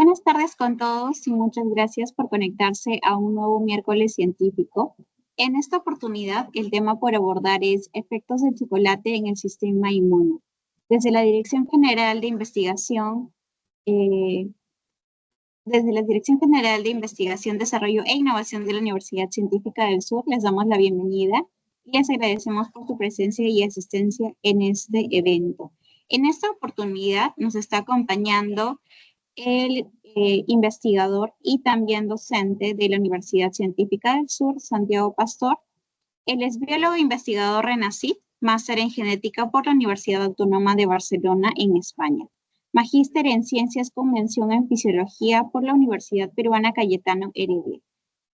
Buenas tardes con todos y muchas gracias por conectarse a un nuevo miércoles científico. En esta oportunidad, el tema por abordar es efectos del chocolate en el sistema inmune. Desde la Dirección General de Investigación, eh, Desarrollo e Innovación de la Universidad Científica del Sur, les damos la bienvenida y les agradecemos por su presencia y asistencia en este evento. En esta oportunidad nos está acompañando el investigador y también docente de la Universidad Científica del Sur, Santiago Pastor. Él es biólogo e investigador RENACYT, máster en genética por la Universidad Autónoma de Barcelona en España, magíster en ciencias con mención en fisiología por la Universidad Peruana Cayetano Heredia,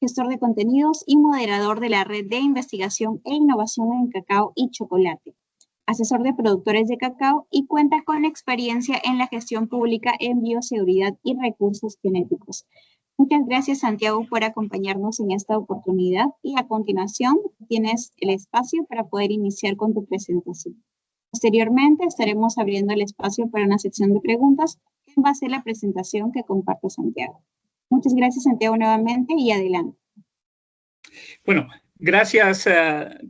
gestor de contenidos y moderador de la red de investigación e innovación en cacao y chocolate, asesor de productores de cacao y cuenta con experiencia en la gestión pública en bioseguridad y recursos genéticos. Muchas gracias, Santiago, por acompañarnos en esta oportunidad y a continuación tienes el espacio para poder iniciar con tu presentación. Posteriormente estaremos abriendo el espacio para una sección de preguntas en base a la presentación que comparte Santiago. Muchas gracias, Santiago, nuevamente y adelante. Bueno, gracias,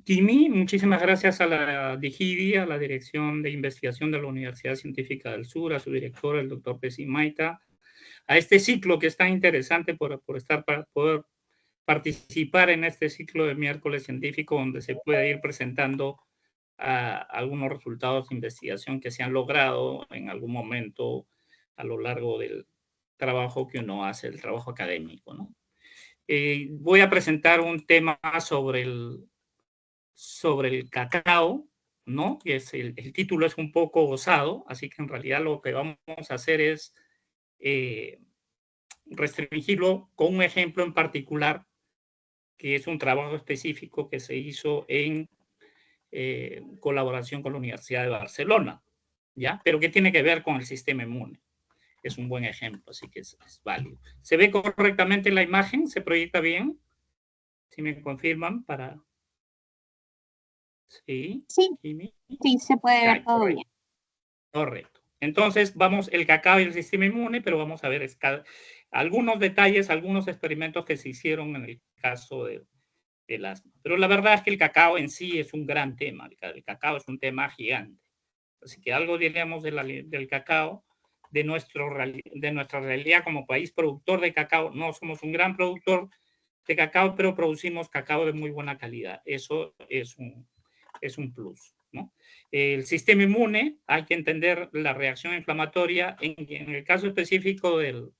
Kimi. Muchísimas gracias a la DIGIDI, a la Dirección de Investigación de la Universidad Científica del Sur, a su director, el doctor Pesci Maita, a este ciclo que es tan interesante para poder participar en este ciclo de miércoles científico donde se puede ir presentando algunos resultados de investigación que se han logrado en algún momento a lo largo del trabajo que uno hace, el trabajo académico, ¿no? Voy a presentar un tema sobre el cacao, ¿no? El título es un poco osado, así que en realidad lo que vamos a hacer es restringirlo con un ejemplo en particular, que es un trabajo específico que se hizo en colaboración con la Universidad de Barcelona, ¿ya? Pero que tiene que ver con el sistema inmune. Es un buen ejemplo, así que es válido. ¿Se ve correctamente la imagen? ¿Se proyecta bien? Si me confirman para... Sí, sí, se puede ver todo bien. Correcto. Entonces, el cacao y el sistema inmune, pero vamos a ver algunos detalles, algunos experimentos que se hicieron en el caso del asma. Pero la verdad es que el cacao en sí es un gran tema. El cacao es un tema gigante. Así que algo diríamos del cacao, de nuestra realidad como país productor de cacao. No somos un gran productor de cacao, pero producimos cacao de muy buena calidad. Eso es un plus, ¿no? El sistema inmune, hay que entender la reacción inflamatoria en el caso específico del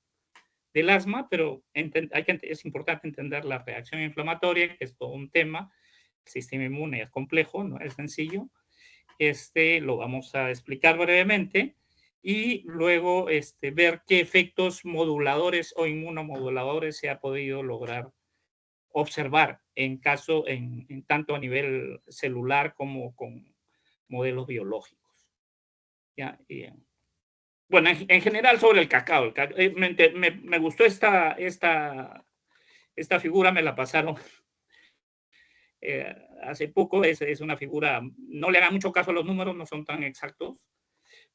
asma, pero es importante entender la reacción inflamatoria, que es todo un tema. El sistema inmune es complejo, no es sencillo. Lo vamos a explicar brevemente y luego ver qué efectos moduladores o inmunomoduladores se ha podido lograr observar tanto a nivel celular como con modelos biológicos. ¿Ya? Bueno, en general sobre el cacao. Me gustó esta figura, me la pasaron hace poco. Es una figura, no le hagan mucho caso a los números, no son tan exactos,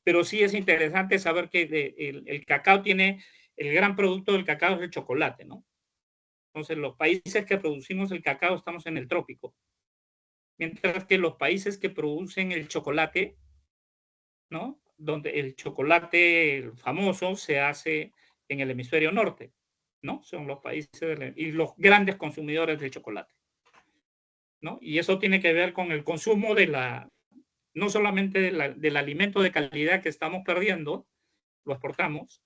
pero sí es interesante saber que el cacao el gran producto del cacao es el chocolate, ¿no? Entonces, los países que producimos el cacao estamos en el trópico, mientras que los países que producen el chocolate, ¿no? Donde el chocolate famoso se hace en el hemisferio norte, ¿no? Son los países y los grandes consumidores de chocolate, ¿no? Y eso tiene que ver con el consumo no solamente del alimento de calidad que estamos perdiendo, lo exportamos,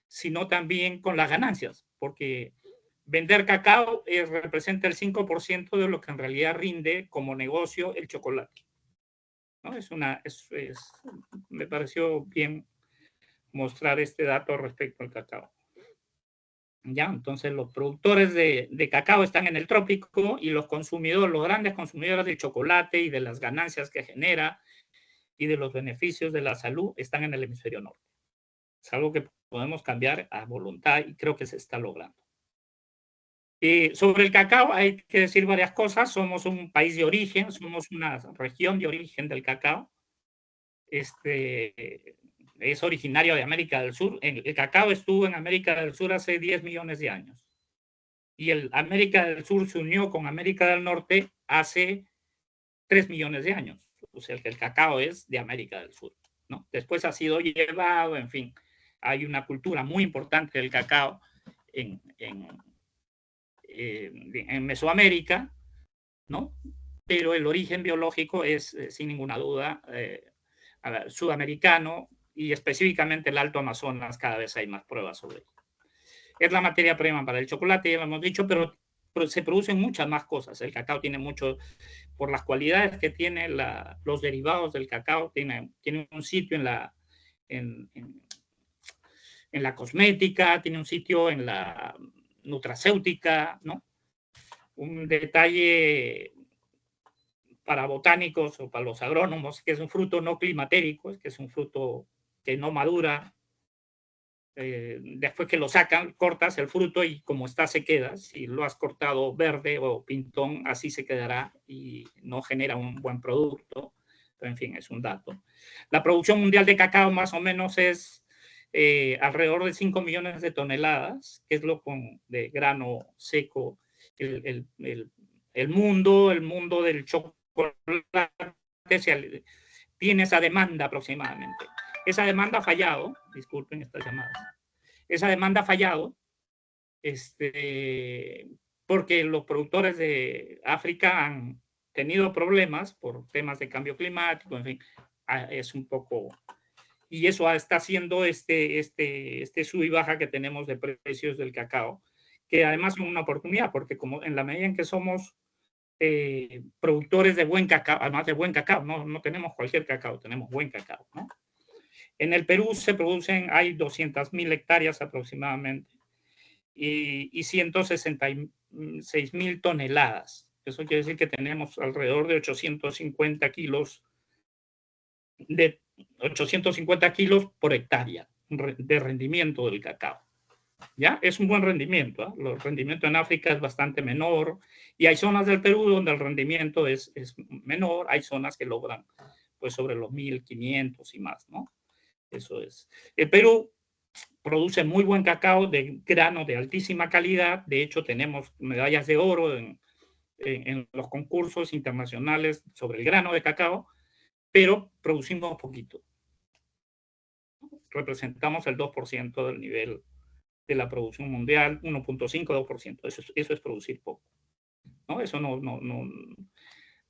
sino también con las ganancias, porque vender cacao representa el 5% de lo que en realidad rinde como negocio el chocolate, ¿no? Me pareció bien mostrar este dato respecto al cacao. ¿Ya? Entonces, los productores de cacao están en el trópico y los grandes consumidores de chocolate y de las ganancias que genera y de los beneficios de la salud están en el hemisferio norte. Es algo que podemos cambiar a voluntad y creo que se está logrando. Sobre el cacao hay que decir varias cosas. Somos un país de origen, somos una región de origen del cacao. es originario de América del Sur. El cacao estuvo en América del Sur hace 10 millones de años. Y el América del Sur se unió con América del Norte hace 3 millones de años. O sea, que el cacao es de América del Sur, ¿no? Después ha sido llevado, en fin, hay una cultura muy importante del cacao en Mesoamérica, ¿no? Pero el origen biológico es, sin ninguna duda, sudamericano y específicamente el Alto Amazonas. Cada vez hay más pruebas sobre ello. Es la materia prima para el chocolate, ya lo hemos dicho, pero se producen muchas más cosas. El cacao tiene mucho, por las cualidades que tiene los derivados del cacao, tiene un sitio en la cosmética, tiene un sitio en la nutracéutica, ¿no? Un detalle para botánicos o para los agrónomos, que es un fruto no climatérico, que es un fruto que no madura. Después que lo sacan, cortas el fruto y como está se queda. Si lo has cortado verde o pintón, así se quedará y no genera un buen producto. Pero en fin, es un dato. La producción mundial de cacao más o menos es alrededor de 5 millones de toneladas, que es lo de grano seco. El mundo del chocolate tiene esa demanda aproximadamente. Esa demanda ha fallado, disculpen estas llamadas, esa demanda ha fallado porque los productores de África han tenido problemas por temas de cambio climático, en fin, es un poco... Y eso está haciendo este sub y baja que tenemos de precios del cacao, que además es una oportunidad, porque como en la medida en que somos productores de buen cacao, además de buen cacao, no tenemos cualquier cacao, tenemos buen cacao, ¿no? En el Perú se producen, hay 200.000 hectáreas aproximadamente y 166.000 toneladas. Eso quiere decir que tenemos alrededor de 850 kilos por hectárea de rendimiento del cacao. ¿Ya? Es un buen rendimiento. ¿eh? El rendimiento en África es bastante menor y hay zonas del Perú donde el rendimiento es menor. Hay zonas que logran pues sobre los 1.500 y más, ¿no? Eso es. El Perú produce muy buen cacao de grano de altísima calidad. De hecho, tenemos medallas de oro en los concursos internacionales sobre el grano de cacao, pero producimos poquito. Representamos el 2% del nivel de la producción mundial, 1.5, 2%. Eso es producir poco. ¿No? Eso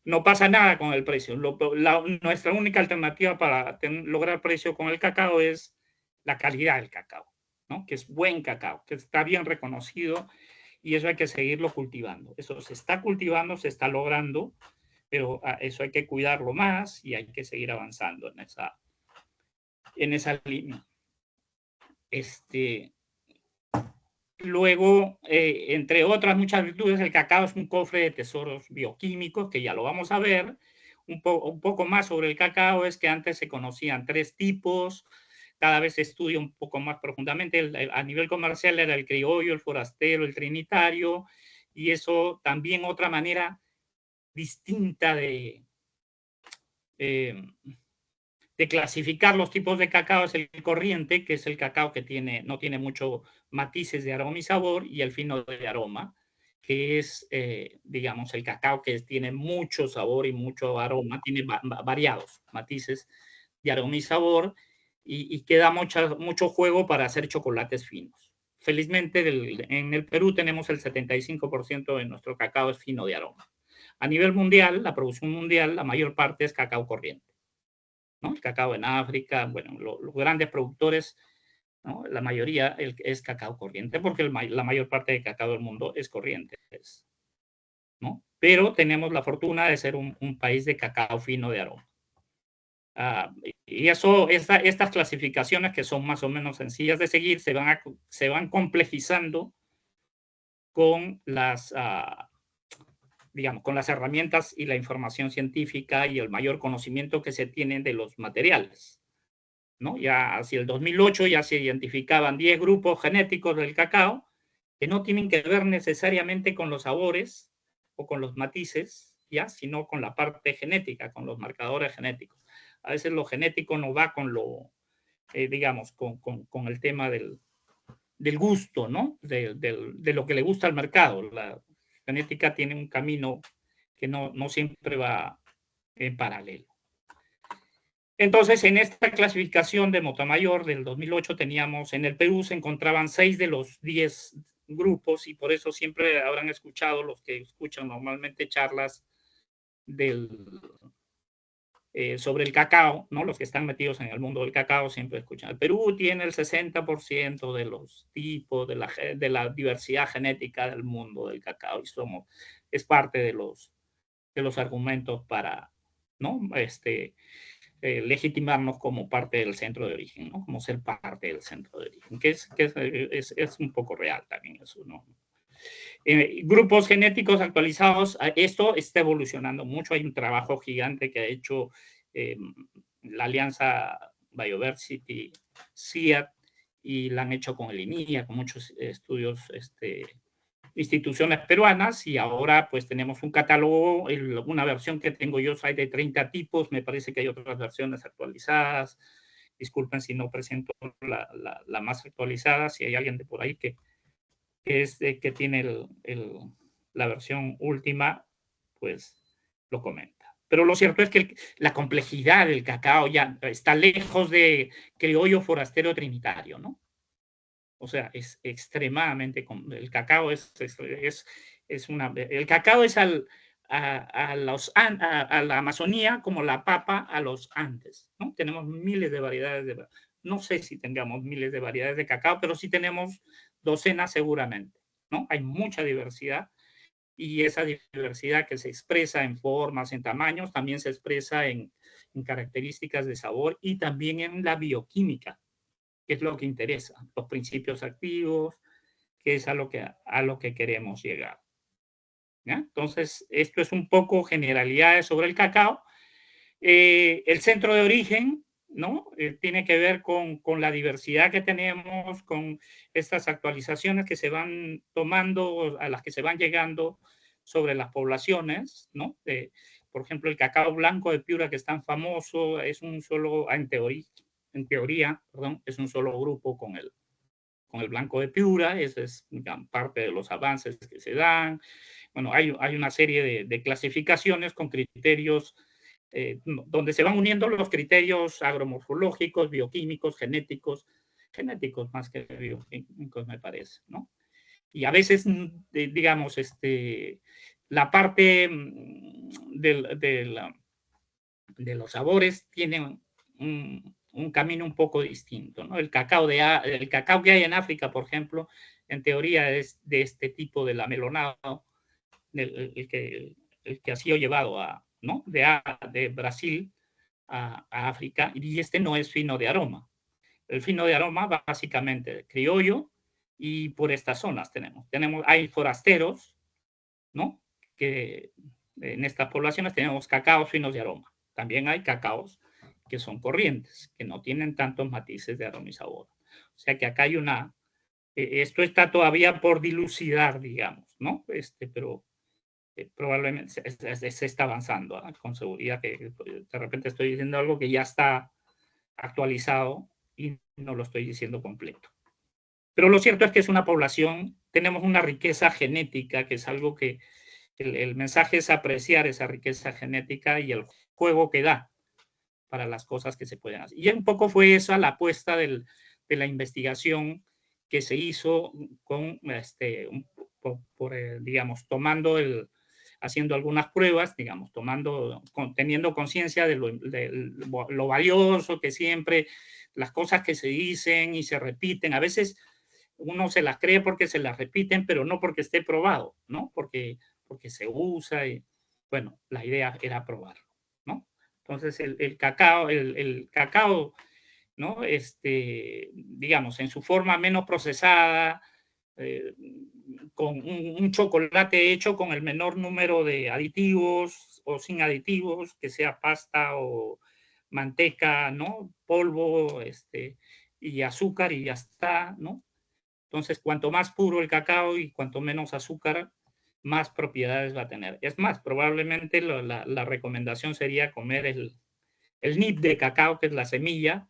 no pasa nada con el precio. Nuestra única alternativa para lograr precio con el cacao es la calidad del cacao, ¿no? Que es buen cacao, que está bien reconocido y eso hay que seguirlo cultivando. Eso se está cultivando, se está logrando, pero eso hay que cuidarlo más y hay que seguir avanzando en esa línea. Luego, entre otras muchas virtudes, el cacao es un cofre de tesoros bioquímicos, que ya lo vamos a ver. Un poco más sobre el cacao es que antes se conocían 3 tipos, cada vez se estudia un poco más profundamente. A nivel comercial era el criollo, el forastero, el trinitario, y eso también otra manera distinta de clasificar los tipos de cacao es el corriente, que es el cacao que no tiene mucho matices de aroma y sabor, y el fino de aroma, que es, digamos, el cacao que tiene mucho sabor y mucho aroma, tiene variados matices de aroma y sabor, y queda mucho juego para hacer chocolates finos. Felizmente, en el Perú tenemos el 75% de nuestro cacao es fino de aroma. A nivel mundial, la producción mundial, la mayor parte es cacao corriente. ¿no? El cacao en África, bueno, los grandes productores, ¿no? La mayoría es cacao corriente, porque la mayor parte del cacao del mundo es corriente, ¿no? Pero tenemos la fortuna de ser un país de cacao fino de aroma. Y estas clasificaciones, que son más o menos sencillas de seguir, se van complejizando con digamos, con las herramientas y la información científica y el mayor conocimiento que se tienen de los materiales, ¿no? Ya hacia el 2008 ya se identificaban 10 grupos genéticos del cacao que no tienen que ver necesariamente con los sabores o con los matices, ¿ya? Sino con la parte genética, con los marcadores genéticos. A veces lo genético no va con lo digamos, con el tema del gusto, ¿no? De lo que le gusta al mercado. La genética tiene un camino que no siempre va en paralelo. Entonces, en esta clasificación de Montamayor del 2008 teníamos, en el Perú se encontraban 6 de los 10 grupos, y por eso siempre habrán escuchado, los que escuchan normalmente charlas sobre el cacao, ¿no? Los que están metidos en el mundo del cacao siempre escuchan. El Perú tiene el 60% de los tipos, de la diversidad genética del mundo del cacao, y es parte de los argumentos para, ¿no? Legitimarnos como parte del centro de origen, ¿no? Como ser parte del centro de origen, que es un poco real también eso, ¿no? Grupos genéticos actualizados, esto está evolucionando mucho. Hay un trabajo gigante que ha hecho la alianza Bioversity, CIAT, y la han hecho con el INIA, con muchos estudios, instituciones peruanas, y ahora pues tenemos un catálogo, una versión que tengo yo hay de 30 tipos, me parece que hay otras versiones actualizadas. Disculpen si no presento la más actualizada, si hay alguien de por ahí que tiene la versión última, pues lo comenta. Pero lo cierto es que la complejidad del cacao ya está lejos de criollo forastero trinitario, ¿no? O sea, es extremadamente, el cacao el cacao es a la Amazonía como la papa a los Andes, ¿no? Tenemos miles de variedades no sé si tengamos miles de variedades de cacao, pero sí tenemos docenas seguramente, ¿no? Hay mucha diversidad, y esa diversidad que se expresa en formas, en tamaños, también se expresa en características de sabor y también en la bioquímica, que es lo que interesa, los principios activos, que es a lo que queremos llegar. ¿Ya? Entonces, esto es un poco generalidades sobre el cacao. El centro de origen, ¿no? Tiene que ver con la diversidad que tenemos, con estas actualizaciones que se van tomando, a las que se van llegando sobre las poblaciones, ¿no? Por ejemplo, el cacao blanco de Piura, que es tan famoso, es un solo, en teoría, perdón, es un solo grupo con el blanco de Piura. Esa es parte de los avances que se dan. Bueno, hay una serie de clasificaciones con criterios donde se van uniendo los criterios agromorfológicos, bioquímicos, genéticos más que bioquímicos, me parece, ¿no? Y a veces, digamos, la parte de los sabores tiene un camino un poco distinto, ¿no? El cacao que hay en África, por ejemplo, en teoría es de este tipo del amelonado, el que ha sido llevado ¿no? de Brasil a África, y no es fino de aroma. El fino de aroma va básicamente criollo, y por estas zonas hay forasteros, ¿no? Que en estas poblaciones tenemos cacaos finos de aroma. También hay cacaos que son corrientes, que no tienen tantos matices de aroma y sabor. O sea que acá hay esto está todavía por dilucidar, digamos, ¿no? Pero probablemente se está avanzando, ¿eh? Con seguridad, que de repente estoy diciendo algo que ya está actualizado y no lo estoy diciendo completo. Pero lo cierto es que es una población, tenemos una riqueza genética, que es algo que el mensaje es apreciar esa riqueza genética y el juego que da para las cosas que se pueden hacer. Y un poco fue esa la apuesta de la investigación que se hizo con, digamos, haciendo algunas pruebas, digamos, teniendo conciencia de lo valioso que siempre, las cosas que se dicen y se repiten, a veces uno se las cree porque se las repiten, pero no porque esté probado, ¿no? Porque se usa, y bueno, la idea era probarlo, ¿no? Entonces el cacao, ¿no? Digamos, en su forma menos procesada, con un chocolate hecho con el menor número de aditivos o sin aditivos, que sea pasta o manteca, ¿no? Polvo, y azúcar, y ya está, ¿no? Entonces, cuanto más puro el cacao y cuanto menos azúcar, más propiedades va a tener. Es más, probablemente la recomendación sería comer el nib de cacao, que es la semilla,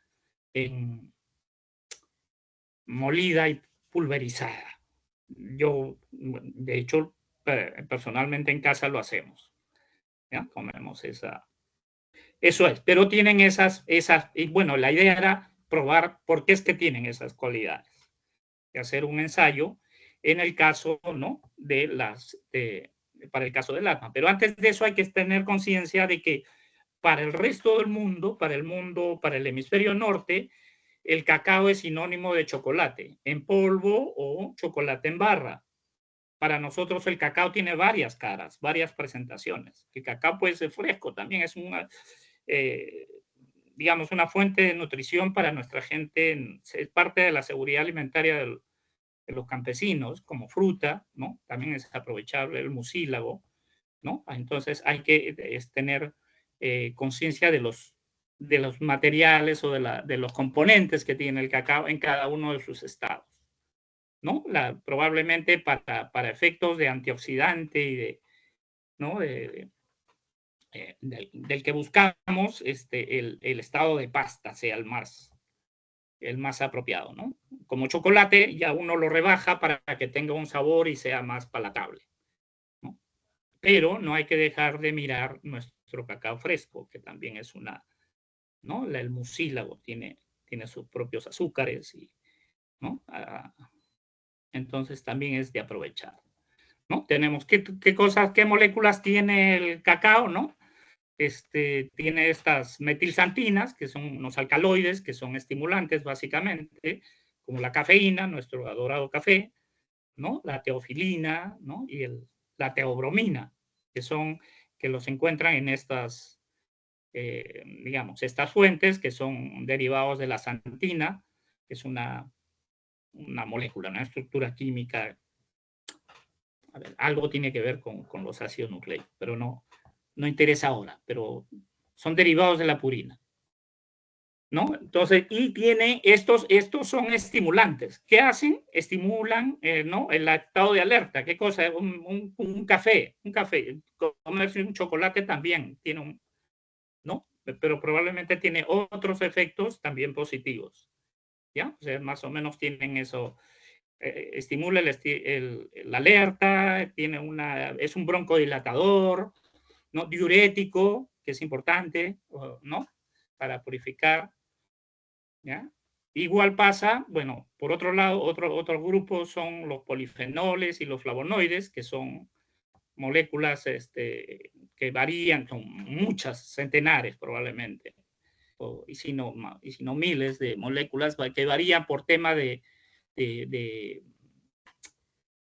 molida y pulverizada. Yo, de hecho, personalmente en casa lo hacemos. ¿Ya? Comemos esa. Eso es, pero tienen y bueno, la idea era probar por qué es que tienen esas cualidades. Y hacer un ensayo en el caso, ¿no? Para el caso del asma. Pero antes de eso hay que tener conciencia de que para el resto del mundo, para el hemisferio norte, el cacao es sinónimo de chocolate en polvo o chocolate en barra. Para nosotros el cacao tiene varias caras, varias presentaciones. El cacao puede ser fresco, también es digamos, una fuente de nutrición para nuestra gente, es parte de la seguridad alimentaria de los campesinos, como fruta, ¿no? También es aprovechable el mucílago, ¿no? Entonces hay que tener conciencia de los materiales o de los componentes que tiene el cacao en cada uno de sus estados, ¿no? Probablemente para efectos de antioxidante y ¿no? Del que buscamos, el estado de pasta sea el más apropiado, ¿no? Como chocolate ya uno lo rebaja para que tenga un sabor y sea más palatable, ¿no? Pero no hay que dejar de mirar nuestro cacao fresco, que también es ¿no? El mucílago tiene sus propios azúcares, ¿no? Entonces también es de aprovechar, ¿no? Tenemos qué moléculas tiene el cacao, ¿no? Tiene estas metilsantinas, que son unos alcaloides, que son estimulantes básicamente, como la cafeína, nuestro adorado café, ¿no? La teofilina, ¿no? Y la teobromina, que los encuentran en estas, digamos, estas fuentes, que son derivados de la santina, que es una molécula, una estructura química. A ver, algo tiene que ver con los ácidos nucleicos, pero no interesa ahora, pero son derivados de la purina, ¿no? Entonces, y estos son estimulantes. ¿Qué hacen? Estimulan, ¿no? El estado de alerta. ¿Qué cosa? Un café, comerse un chocolate también tiene ¿no? Pero probablemente tiene otros efectos también positivos, ¿ya? O sea, más o menos tienen eso. Estimula la alerta, es un broncodilatador, ¿no? Diurético, que es importante, ¿no? Para purificar, ¿ya? Igual pasa, bueno, por otro lado, otro grupo son los polifenoles y los flavonoides, que son moléculas que varían, son muchas, centenares probablemente, y si no miles de moléculas que varían por tema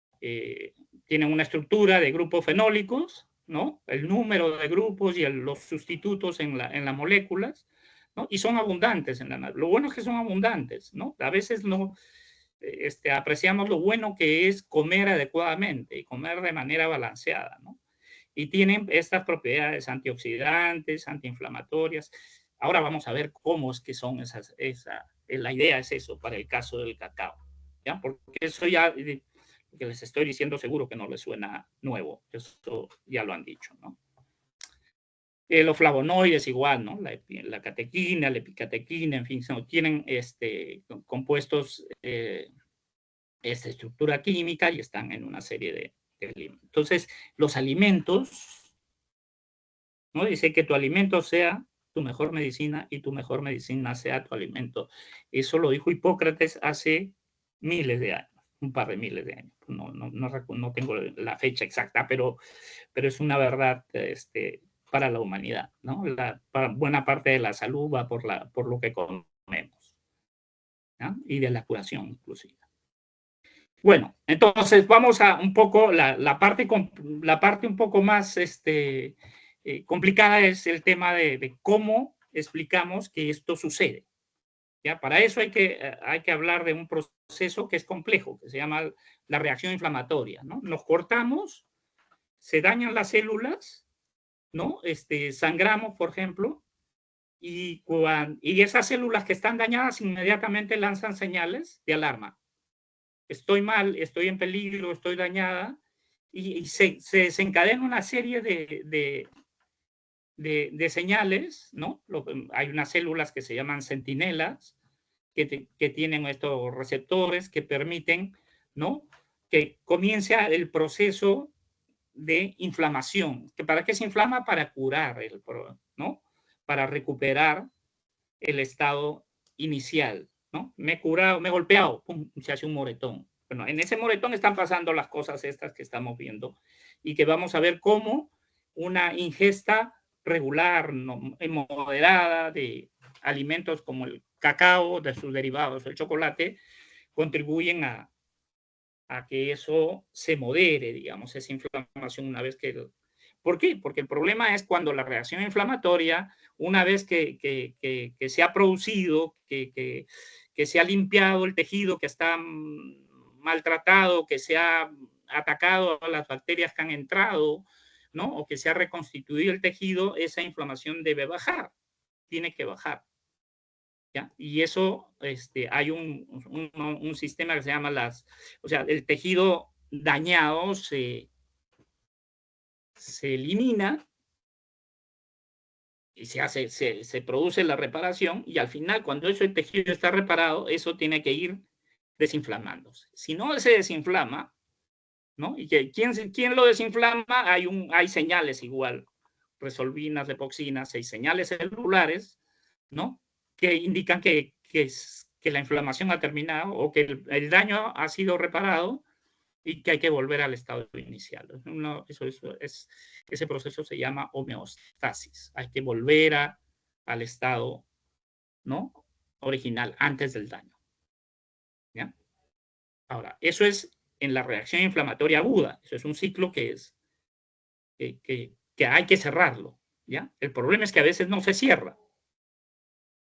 tienen una estructura de grupos fenólicos, ¿no? El número de grupos y los sustitutos en las moléculas, ¿no? Y son abundantes lo bueno es que son abundantes, ¿no? A veces no apreciamos lo bueno que es comer adecuadamente y comer de manera balanceada, ¿no? Y tienen estas propiedades antioxidantes, antiinflamatorias. Ahora vamos a ver cómo es que son la idea es eso para el caso del cacao, ¿ya? Porque eso ya que les estoy diciendo seguro que no les suena nuevo, eso ya lo han dicho, ¿no? Los flavonoides igual, ¿no? La catequina, la epicatequina, en fin, tienen compuestos, esta estructura química y están en una serie de alimentos. Entonces, los alimentos, ¿no? Dice que tu alimento sea tu mejor medicina y tu mejor medicina sea tu alimento. Eso lo dijo Hipócrates hace miles de años, un par de miles de años. No tengo la fecha exacta, pero es una verdad para la humanidad, ¿no? Buena parte de la salud va por lo que comemos, ¿no? Y de la curación inclusive. Bueno, entonces vamos a un poco, la parte un poco más complicada es el tema de cómo explicamos que esto sucede. ¿Ya? Para eso hay que hablar de un proceso que es complejo, que se llama la reacción inflamatoria, ¿no? Nos cortamos, se dañan las células, ¿no? Sangramos, por ejemplo, y esas células que están dañadas inmediatamente lanzan señales de alarma. Estoy mal, estoy en peligro, estoy dañada, y se desencadena una serie de señales, ¿no? Hay unas células que se llaman centinelas, que tienen estos receptores que permiten, ¿no?, que comience el proceso de inflamación. ¿Para qué se inflama? Para curar, ¿no?, para recuperar el estado inicial, ¿no? Me he curado, me he golpeado, pum, se hace un moretón. Bueno, en ese moretón están pasando las cosas estas que estamos viendo y que vamos a ver cómo una ingesta regular, moderada de alimentos como el cacao, de sus derivados, el chocolate, contribuyen a que eso se modere, digamos, esa inflamación una vez que... ¿Por qué? Porque el problema es cuando la reacción inflamatoria, una vez que se ha producido, que se ha limpiado el tejido que está maltratado, que se ha atacado a las bacterias que han entrado, ¿no?, o que se ha reconstituido el tejido, esa inflamación debe bajar, tiene que bajar. ¿Ya? Y eso, hay un sistema que se llama o sea, el tejido dañado se elimina y se produce la reparación, y al final, cuando ese tejido está reparado, eso tiene que ir desinflamándose. Si no se desinflama, ¿no? ¿Y quién lo desinflama? Hay señales igual, resolvinas, lepoxinas, hay señales celulares, ¿no?, que indican que la inflamación ha terminado o que el daño ha sido reparado y que hay que volver al estado inicial. Ese proceso se llama homeostasis. Hay que volver al estado, ¿no?, original, antes del daño. ¿Ya? Ahora, eso es en la reacción inflamatoria aguda. Eso es un ciclo que hay que cerrarlo. ¿Ya? El problema es que a veces no se cierra,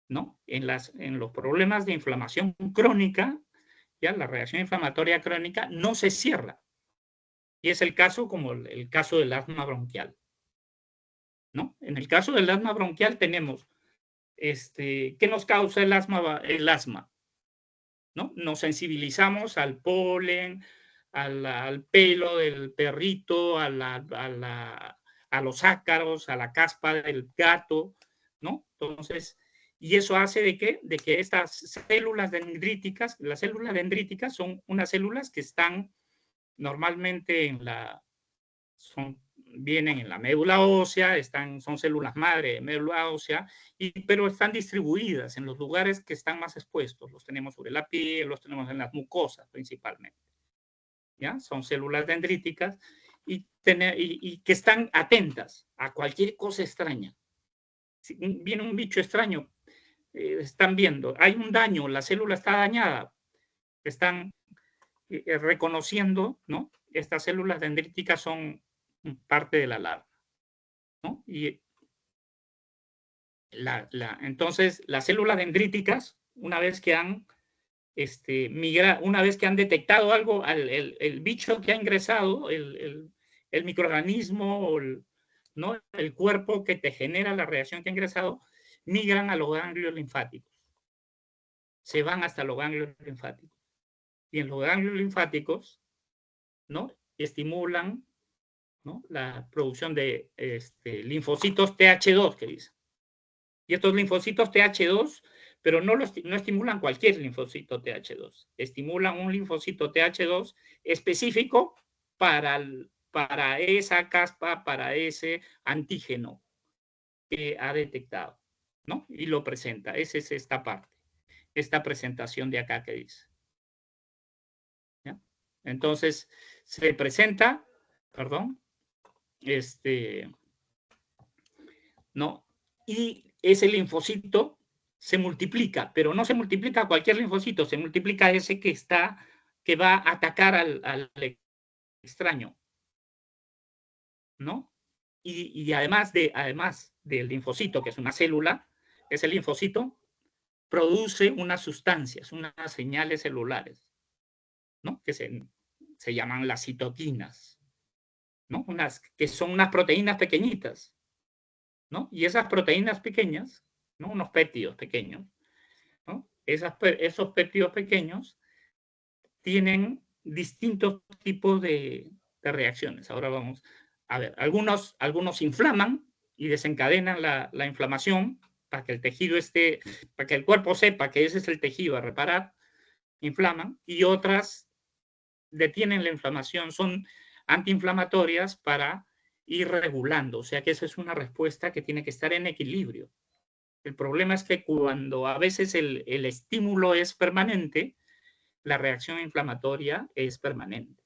¿no? En los problemas de inflamación crónica, ¿ya?, la reacción inflamatoria crónica no se cierra. Y es el caso como el caso del asma bronquial, ¿no? En el caso del asma bronquial tenemos, ¿qué nos causa el asma? ¿No? Nos sensibilizamos al polen, al pelo del perrito, a los ácaros, a la caspa del gato, ¿no? Entonces, y eso hace de que estas células dendríticas, las células dendríticas son unas células que están normalmente vienen en la médula ósea, son células madre de médula ósea, pero están distribuidas en los lugares que están más expuestos. Los tenemos sobre la piel, los tenemos en las mucosas principalmente. ¿Ya? Son células dendríticas y que están atentas a cualquier cosa extraña. Si viene un bicho extraño, están viendo, hay un daño, la célula está dañada, están reconociendo, ¿no? Estas células dendríticas son parte de la alarma, ¿no? Y entonces, las células dendríticas, una vez que han una vez que han detectado algo, el bicho que ha ingresado, el microorganismo, ¿no?, el cuerpo que te genera la reacción que ha ingresado, migran a los ganglios linfáticos. Se van hasta los ganglios linfáticos. Y en los ganglios linfáticos, ¿no?, estimulan, ¿no?, la producción de linfocitos TH2, que dicen. Y estos linfocitos TH2, pero no estimulan cualquier linfocito TH2, estimulan un linfocito TH2 específico para esa caspa, para ese antígeno que ha detectado, ¿no? Y lo presenta. Esa es esta parte, esta presentación de acá que dice. ¿Ya? Entonces, se presenta, perdón, ¿no? Y ese linfocito se multiplica, pero no se multiplica cualquier linfocito, se multiplica ese que va a atacar al extraño, ¿no? Y además del linfocito, que es una célula, ese linfocito produce unas sustancias, unas señales celulares, ¿no?, que se llaman las citoquinas, ¿no?, que son unas proteínas pequeñitas, ¿no? Y esas proteínas pequeñas, ¿no?, unos péptidos pequeños, ¿no?, esos péptidos pequeños tienen distintos tipos de reacciones. Ahora vamos a ver, algunos inflaman y desencadenan la inflamación, para que el tejido esté, para que el cuerpo sepa que ese es el tejido a reparar, inflaman, y otras detienen la inflamación, son antiinflamatorias para ir regulando. O sea que esa es una respuesta que tiene que estar en equilibrio. El problema es que cuando a veces el estímulo es permanente, la reacción inflamatoria es permanente.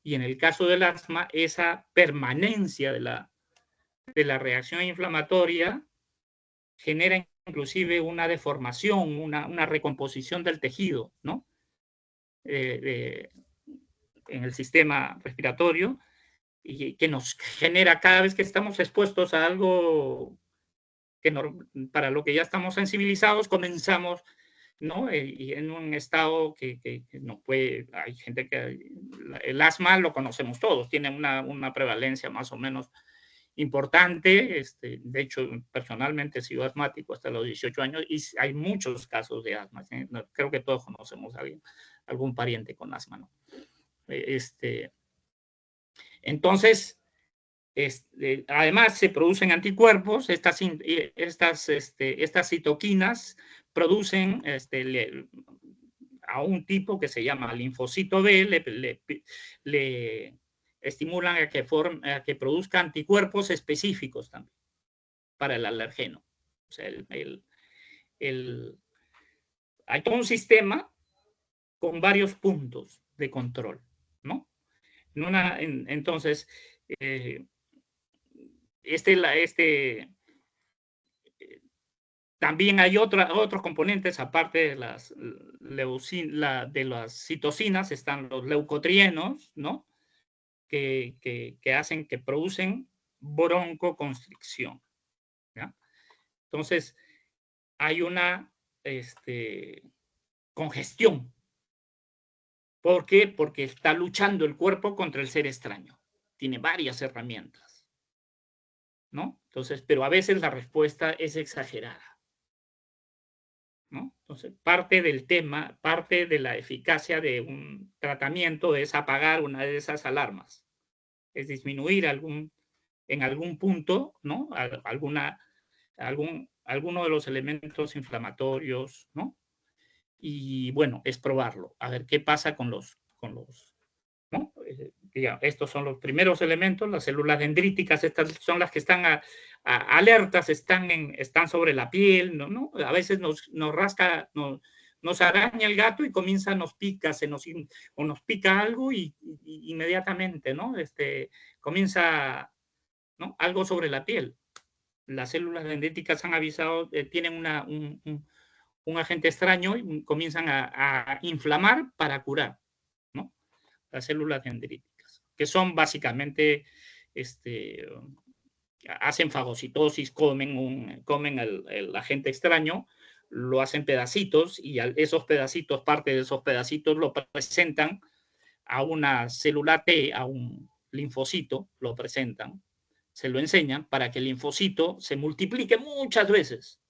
Y en el caso del asma, esa permanencia de la reacción inflamatoria genera inclusive una deformación, una recomposición del tejido, ¿no? En el sistema respiratorio, y que nos genera cada vez que estamos expuestos a algo que para lo que ya estamos sensibilizados, comenzamos, ¿no? Y en un estado que no puede, hay gente que el asma lo conocemos todos, tiene una prevalencia más o menos importante. De hecho, personalmente he sido asmático hasta los 18 años y hay muchos casos de asma. Creo que todos conocemos a alguien, algún pariente con asma, ¿no? Entonces, además se producen anticuerpos, estas citoquinas producen a un tipo que se llama linfocito B, le estimulan a que produzca anticuerpos específicos también para el alergeno. O sea, hay todo un sistema con varios puntos de control, ¿no? Entonces, también hay otros componentes, aparte de las citocinas, están los leucotrienos, ¿no? Que hacen, que producen broncoconstricción, ¿ya? Entonces, hay una congestión. ¿Por qué? Porque está luchando el cuerpo contra el ser extraño. Tiene varias herramientas, ¿no? Entonces, pero a veces la respuesta es exagerada, ¿no? Entonces, parte del tema, parte de la eficacia de un tratamiento es apagar una de esas alarmas, es disminuir en algún punto, ¿no? Alguno de los elementos inflamatorios, ¿no? Y bueno, es probarlo, a ver qué pasa con los ¿no? Estos son los primeros elementos, las células dendríticas, estas son las que están alertas, están sobre la piel, ¿no? A veces nos rasca, nos araña el gato y nos pica, o nos pica algo y inmediatamente, ¿no? Comienza, ¿no? Algo sobre la piel. Las células dendríticas han avisado, tienen un agente extraño y comienzan a inflamar para curar, ¿no? Las células dendríticas, que son básicamente, hacen fagocitosis, comen el agente extraño, lo hacen pedacitos y esos pedacitos, parte de esos pedacitos lo presentan a una célula T, a un linfocito, lo presentan, se lo enseñan para que el linfocito se multiplique muchas veces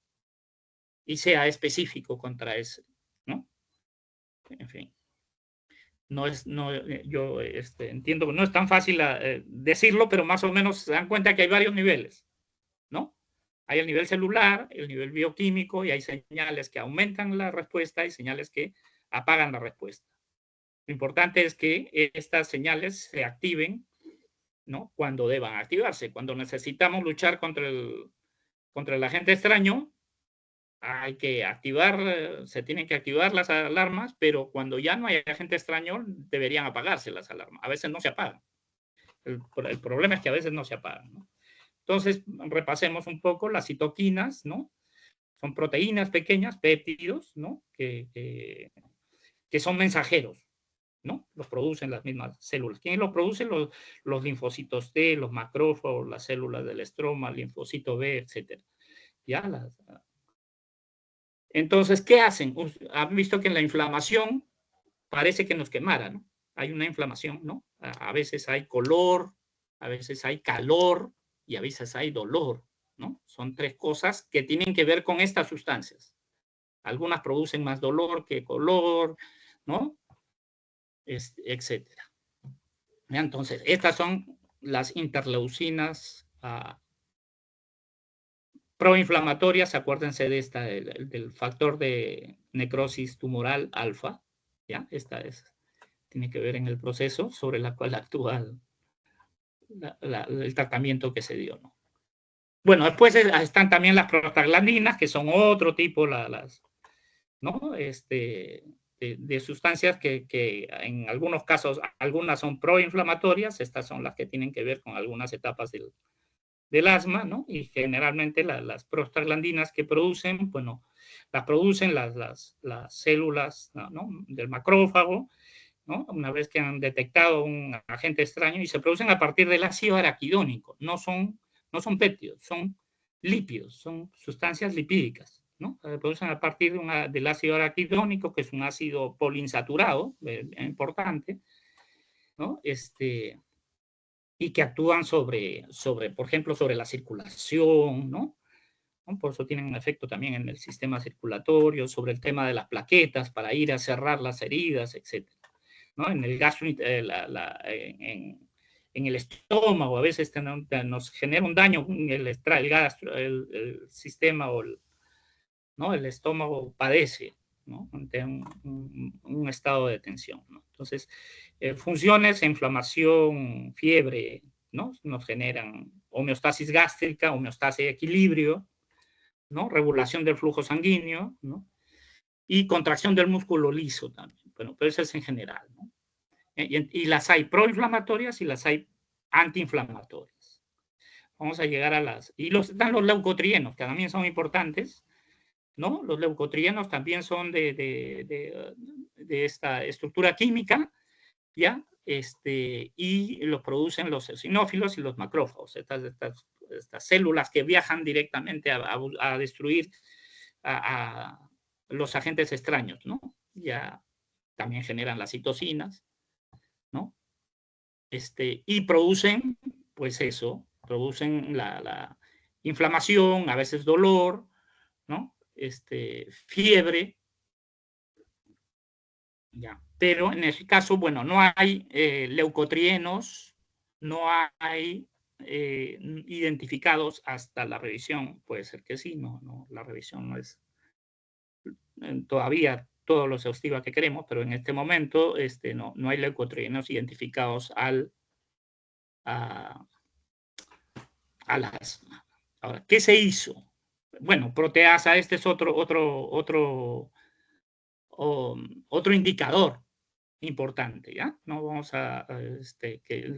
y sea específico contra ese, ¿no? En fin. Yo entiendo que no es tan fácil decirlo, pero más o menos se dan cuenta que hay varios niveles, ¿no? Hay el nivel celular, el nivel bioquímico, y hay señales que aumentan la respuesta y señales que apagan la respuesta. Lo importante es que estas señales se activen, ¿no? Cuando deban activarse. Cuando necesitamos luchar contra el agente extraño, hay que se tienen que activar las alarmas, pero cuando ya no hay agente extraño, deberían apagarse las alarmas. A veces no se apagan. El problema es que a veces no se apagan, ¿no? Entonces, repasemos un poco las citoquinas, ¿no? Son proteínas pequeñas, péptidos, ¿no? Que son mensajeros, ¿no? Los producen las mismas células. ¿Quiénes los producen? Los linfocitos T, los macrófagos, las células del estroma, linfocito B, etc. ¿Ya? Entonces, ¿qué hacen? Han visto que en la inflamación parece que nos quemara, ¿no? Hay una inflamación, ¿no? A veces hay color, a veces hay calor y a veces hay dolor, ¿no? Son tres cosas que tienen que ver con estas sustancias. Algunas producen más dolor que color, ¿no? Etcétera. Entonces, estas son las interleucinas proinflamatorias, acuérdense de esta, del factor de necrosis tumoral alfa, ¿ya? Esta tiene que ver en el proceso sobre la cual actúa el tratamiento que se dio, ¿no? Bueno, después están también las prostaglandinas, que son otro tipo, ¿no? De sustancias que en algunos casos, algunas son proinflamatorias, estas son las que tienen que ver con algunas etapas del asma, ¿no? Y generalmente las prostaglandinas que producen, bueno, las producen las células, ¿no? Del macrófago, ¿no? Una vez que han detectado un agente extraño, y se producen a partir del ácido araquidónico, no son péptidos, son lípidos, son sustancias lipídicas, ¿no? Se producen a partir del ácido araquidónico, que es un ácido poliinsaturado, importante, ¿no? Y que actúan por ejemplo, sobre la circulación, ¿no? Por eso tienen un efecto también en el sistema circulatorio, sobre el tema de las plaquetas, para ir a cerrar las heridas, etc. ¿No? En el en el estómago, a veces nos genera un daño el sistema ¿no? El estómago padece, ¿no? Ante un estado de tensión, ¿no? Entonces, funciones, inflamación, fiebre, ¿no? Nos generan homeostasis gástrica, homeostasis de equilibrio, ¿no? Regulación del flujo sanguíneo, ¿no? Y contracción del músculo liso también. Bueno, pero eso es en general, ¿no? Y las hay proinflamatorias y las hay antiinflamatorias. Vamos a llegar a y están los leucotrienos, que también son importantes, ¿no? Los leucotrienos también son de esta estructura química, ¿ya? Y los producen los eosinófilos y los macrófagos, estas células que viajan directamente a destruir a los agentes extraños, ¿no? Ya también generan las citocinas, ¿no? Y producen, pues eso, producen la inflamación, a veces dolor, ¿no? Fiebre, ya. Pero en ese caso, bueno, no hay leucotrienos, no hay identificados hasta la revisión, puede ser que sí, no, la revisión no es todavía todo lo exhaustiva que queremos, pero en este momento no hay leucotrienos identificados al asma. Ahora, ¿qué se hizo? Bueno, proteasa, este es otro indicador importante, ¿ya? No vamos que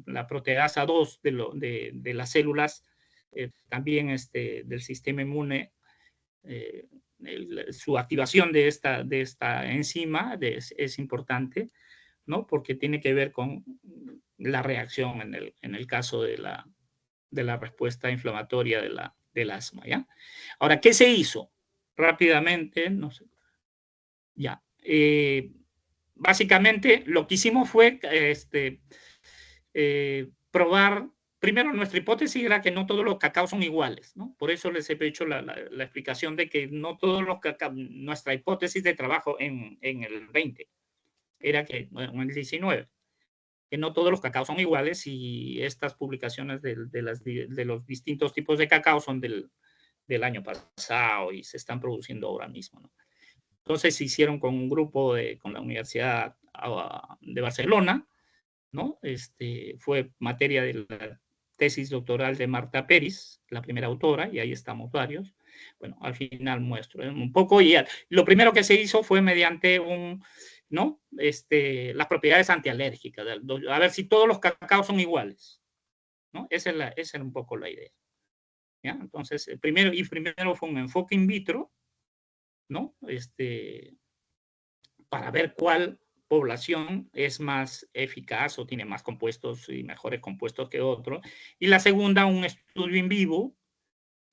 la proteasa 2 de las células, también del sistema inmune, su activación de esta enzima es importante, ¿no? Porque tiene que ver con la reacción en el caso de la respuesta inflamatoria del asma, ¿ya? Ahora, ¿qué se hizo? Rápidamente, no sé, ya. Básicamente, lo que hicimos fue probar, primero nuestra hipótesis era que no todos los cacaos son iguales, ¿no? Por eso les he hecho la explicación de que no todos los cacaos, nuestra hipótesis de trabajo en el 20, era que, en el 19, que no todos los cacaos son iguales, y estas publicaciones de los distintos tipos de cacao son del año pasado y se están produciendo ahora mismo, ¿no? Entonces se hicieron con un grupo con la Universidad de Barcelona, ¿no? Fue materia de la tesis doctoral de Marta Peris, la primera autora, y ahí estamos varios. Bueno, al final muestro un poco, y lo primero que se hizo fue mediante ¿no? Las propiedades antialérgicas, a ver si todos los cacaos son iguales, ¿no? Esa es un poco la idea, ¿ya? Entonces, primero fue un enfoque in vitro, ¿no? Para ver cuál población es más eficaz o tiene más compuestos y mejores compuestos que otros. Y la segunda, un estudio in vivo,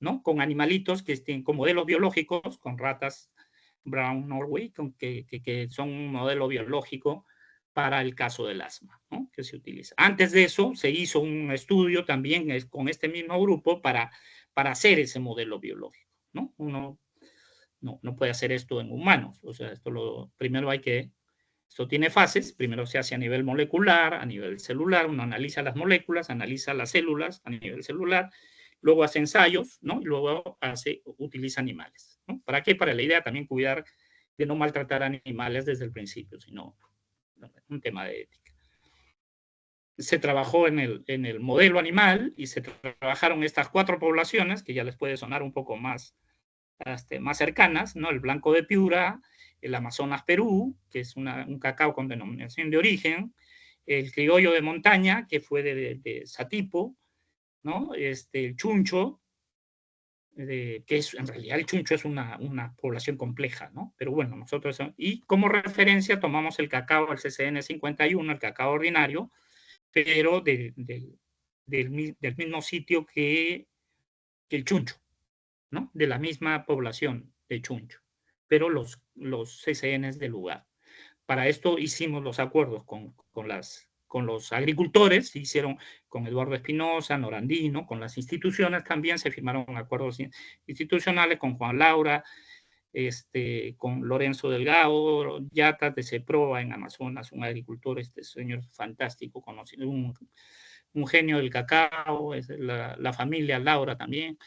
¿no? Con animalitos que estén con modelos biológicos, con ratas Brown Norway, que son un modelo biológico para el caso del asma, ¿no? Que se utiliza. Antes de eso, se hizo un estudio también con este mismo grupo para hacer ese modelo biológico, ¿no? Uno no puede hacer esto en humanos. O sea, primero esto tiene fases. Primero se hace a nivel molecular, a nivel celular. Uno analiza las moléculas, analiza las células a nivel celular, luego hace ensayos, ¿no? Y luego utiliza animales, ¿no? ¿Para qué? Para la idea también cuidar de no maltratar animales desde el principio, sino un tema de ética. Se trabajó en el modelo animal y se trabajaron estas 4 poblaciones, que ya les puede sonar un poco más cercanas, ¿no? El blanco de Piura, el Amazonas Perú, que es un cacao con denominación de origen, el criollo de montaña, que fue de Satipo, ¿no? El chuncho, que es, en realidad el chuncho es una población compleja, ¿no? Pero bueno, nosotros, y como referencia tomamos el cacao, el CCN 51, el cacao ordinario, pero del mismo sitio que el chuncho, ¿no? De la misma población de chuncho, pero los CCNs del lugar. Para esto hicimos los acuerdos con los agricultores, se hicieron con Eduardo Espinosa, Norandino, con las instituciones también se firmaron acuerdos institucionales con Juan Laura, con Lorenzo Delgado, Yata de Ceproa en Amazonas, un agricultor, señor fantástico, conocido, un genio del cacao, es la familia Laura también,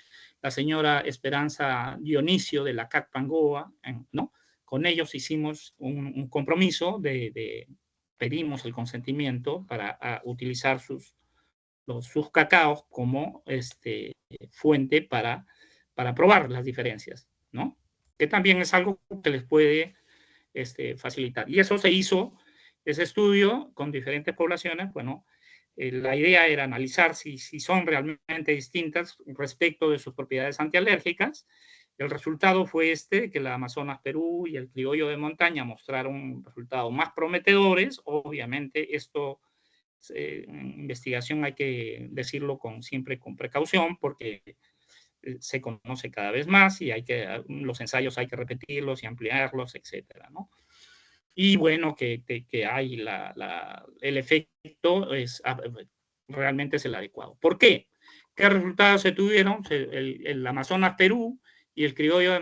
la señora Esperanza Dionisio de la CAC Pangoa, ¿no? Con ellos hicimos un compromiso pedimos el consentimiento para utilizar sus cacaos como fuente para probar las diferencias, ¿no? Que también es algo que les puede facilitar. Y eso se hizo, ese estudio con diferentes poblaciones, bueno, la idea era analizar si son realmente distintas respecto de sus propiedades antialérgicas. El resultado fue que el Amazonas Perú y el criollo de montaña mostraron resultados más prometedores. Obviamente esto, en investigación hay que decirlo siempre con precaución, porque se conoce cada vez más y los ensayos hay que repetirlos y ampliarlos, etcétera, ¿no? Y bueno, que hay el efecto realmente es el adecuado. ¿Por qué? ¿Qué resultados se tuvieron? El Amazonas Perú y el criollo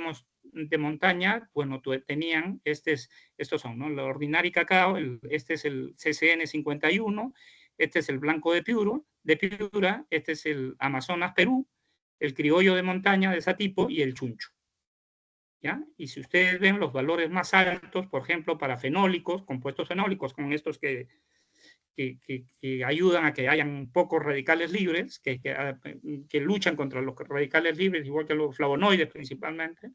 de montaña, bueno, tenían, estos son, ¿no? El ordinario cacao, este es el CCN 51, este es el blanco de Piura, este es el Amazonas Perú, el criollo de montaña de Satipo y el chuncho. ¿Ya? Y si ustedes ven los valores más altos, por ejemplo, para fenólicos, compuestos fenólicos, con estos que ayudan a que hayan pocos radicales libres, que luchan contra los radicales libres, igual que los flavonoides principalmente,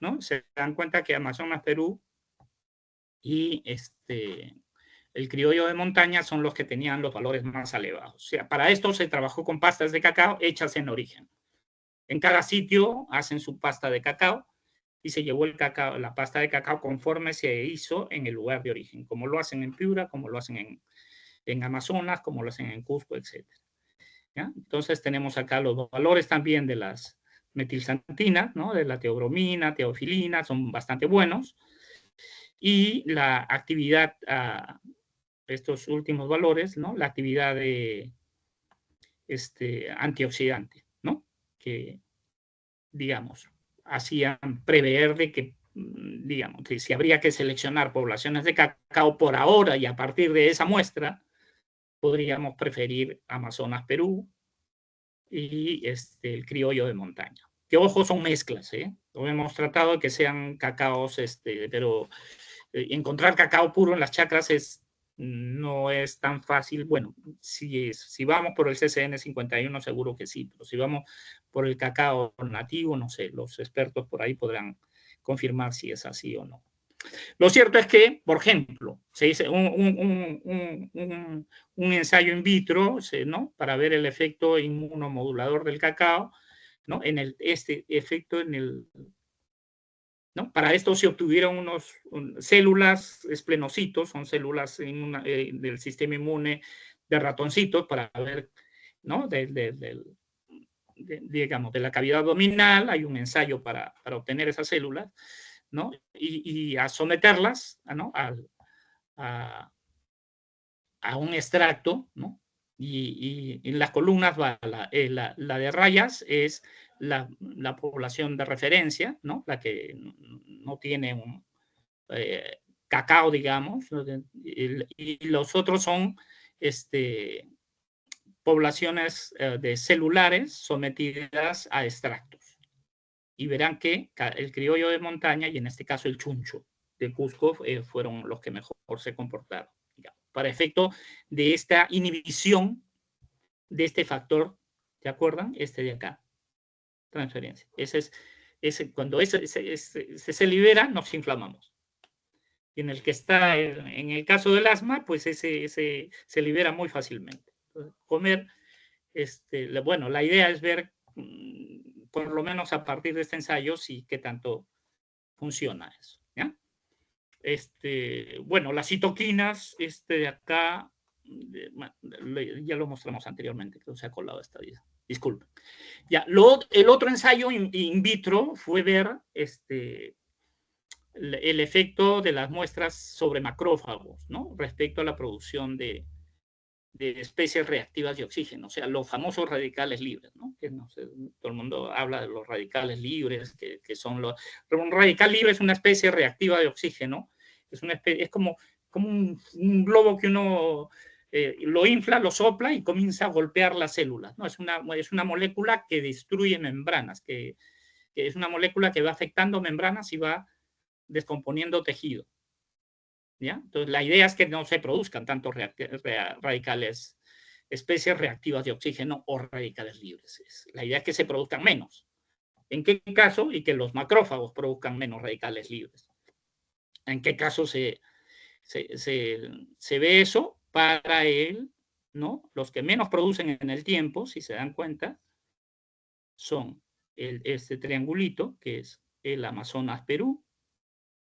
¿no? Se dan cuenta que Amazonas Perú y el criollo de montaña son los que tenían los valores más elevados. O sea, para esto se trabajó con pastas de cacao hechas en origen. En cada sitio hacen su pasta de cacao, y se llevó la pasta de cacao conforme se hizo en el lugar de origen, como lo hacen en Piura, como lo hacen en Amazonas, como lo hacen en Cusco, etc. ¿Ya? Entonces tenemos acá los valores también de las metilxantinas, ¿no? De la teobromina, teofilina, son bastante buenos, y la actividad, estos últimos valores, ¿no? La actividad de antioxidante, ¿no? Que, digamos, hacían prever de que, digamos, que si habría que seleccionar poblaciones de cacao por ahora y a partir de esa muestra, podríamos preferir Amazonas Perú y el criollo de montaña. Que ojo, son mezclas, ¿eh? Lo hemos tratado de que sean cacaos, pero encontrar cacao puro en las chacras no es tan fácil. Bueno, si vamos por el CCN 51 seguro que sí, pero si vamos por el cacao nativo, no sé, los expertos por ahí podrán confirmar si es así o no. Lo cierto es que, por ejemplo, se dice un ensayo in vitro, ¿no? Para ver el efecto inmunomodulador del cacao, ¿no? Este efecto ¿no? Para esto se obtuvieron células esplenocitos, son células del sistema inmune de ratoncitos para ver, ¿no? Digamos, de la cavidad abdominal, hay un ensayo para obtener esas células, ¿no? Y a someterlas, ¿no? a un extracto, ¿no? Y en las columnas va la de rayas es la población de referencia, ¿no? La que no tiene un cacao, digamos, y los otros son poblaciones de celulares sometidas a extractos. Y verán que el criollo de montaña, y en este caso el chuncho de Cusco, fueron los que mejor se comportaron, digamos, para efecto de esta inhibición de este factor, ¿se acuerdan? Este de acá, transferencia. Cuando se libera, nos inflamamos. Y en el que está, en el caso del asma, pues se libera muy fácilmente. Entonces, comer, bueno, la idea es ver, por lo menos a partir de este ensayo, si qué tanto funciona eso, ¿ya? Bueno, las citoquinas, de acá, ya lo mostramos anteriormente, creo que se ha colado esta vida. Disculpen. Ya, el otro ensayo in vitro fue ver el efecto de las muestras sobre macrófagos, ¿no? Respecto a la producción de especies reactivas de oxígeno, o sea, los famosos radicales libres, ¿no? Que no sé, todo el mundo habla de los radicales libres, que son los... Pero un radical libre es una especie reactiva de oxígeno, es como un globo que uno lo infla, lo sopla y comienza a golpear las células, ¿no? Es una molécula que destruye membranas, que es una molécula que va afectando membranas y va descomponiendo tejido. ¿Ya? Entonces, la idea es que no se produzcan tantos radicales, especies reactivas de oxígeno o radicales libres. La idea es que se produzcan menos. ¿En qué caso? Y que los macrófagos produzcan menos radicales libres. ¿En qué caso se ve eso? Para ¿no? Los que menos producen en el tiempo, si se dan cuenta, son este triangulito, que es el Amazonas Perú,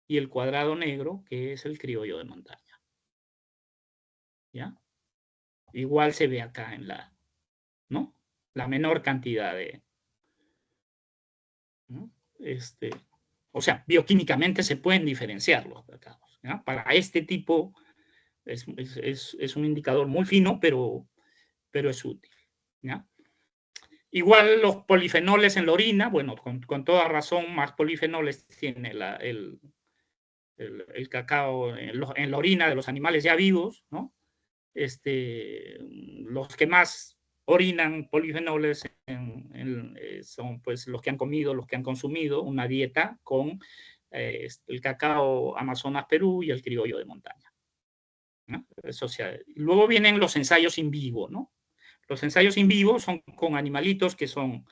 y el cuadrado negro, que es el criollo de montaña. ¿Ya? Igual se ve acá en ¿no? La menor cantidad de, ¿no? O sea, bioquímicamente se pueden diferenciar los cacaos, ¿ya? Para este tipo es un indicador muy fino, pero es útil, ¿ya? Igual los polifenoles en la orina, bueno, con toda razón, más polifenoles tiene el cacao en la orina de los animales ya vivos, ¿no? Los que más orinan polifenoles son pues los que han comido, los que han consumido una dieta con el cacao Amazonas Perú y el criollo de montaña, ¿no? Eso, o sea, luego vienen los ensayos in vivo, ¿no? Los ensayos in vivo son con animalitos que son,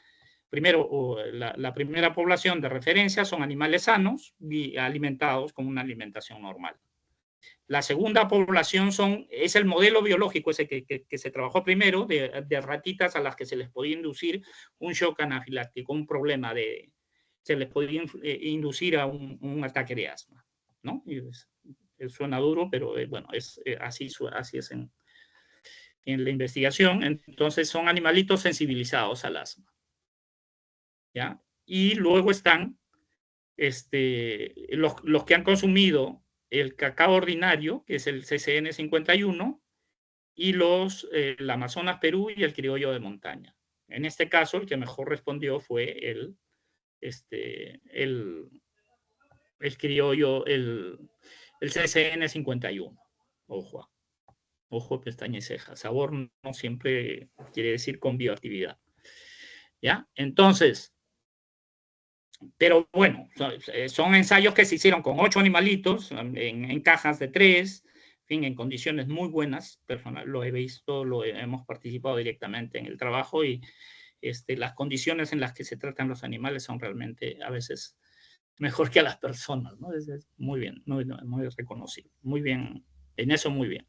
primero, la primera población de referencia son animales sanos y alimentados con una alimentación normal. La segunda población es el modelo biológico ese que se trabajó primero, de ratitas a las que se les podía inducir un shock anafiláctico, un problema se les podía inducir a un ataque de asma, ¿no? Y suena duro, pero bueno, así es en la investigación. Entonces son animalitos sensibilizados al asma, ¿ya? Y luego están los que han consumido el cacao ordinario, que es el CCN 51, y el Amazonas Perú y el criollo de montaña. En este caso, el que mejor respondió fue el criollo, el CCN 51. Ojo, pestaña y ceja. Sabor no siempre quiere decir con bioactividad. ¿Ya? Entonces, pero bueno, son ensayos que se hicieron con 8 animalitos en cajas de 3, en condiciones muy buenas. Lo he visto, hemos participado directamente en el trabajo y las condiciones en las que se tratan los animales son realmente a veces mejor que a las personas, ¿no? Es muy bien, muy reconocido. Muy bien, en eso muy bien,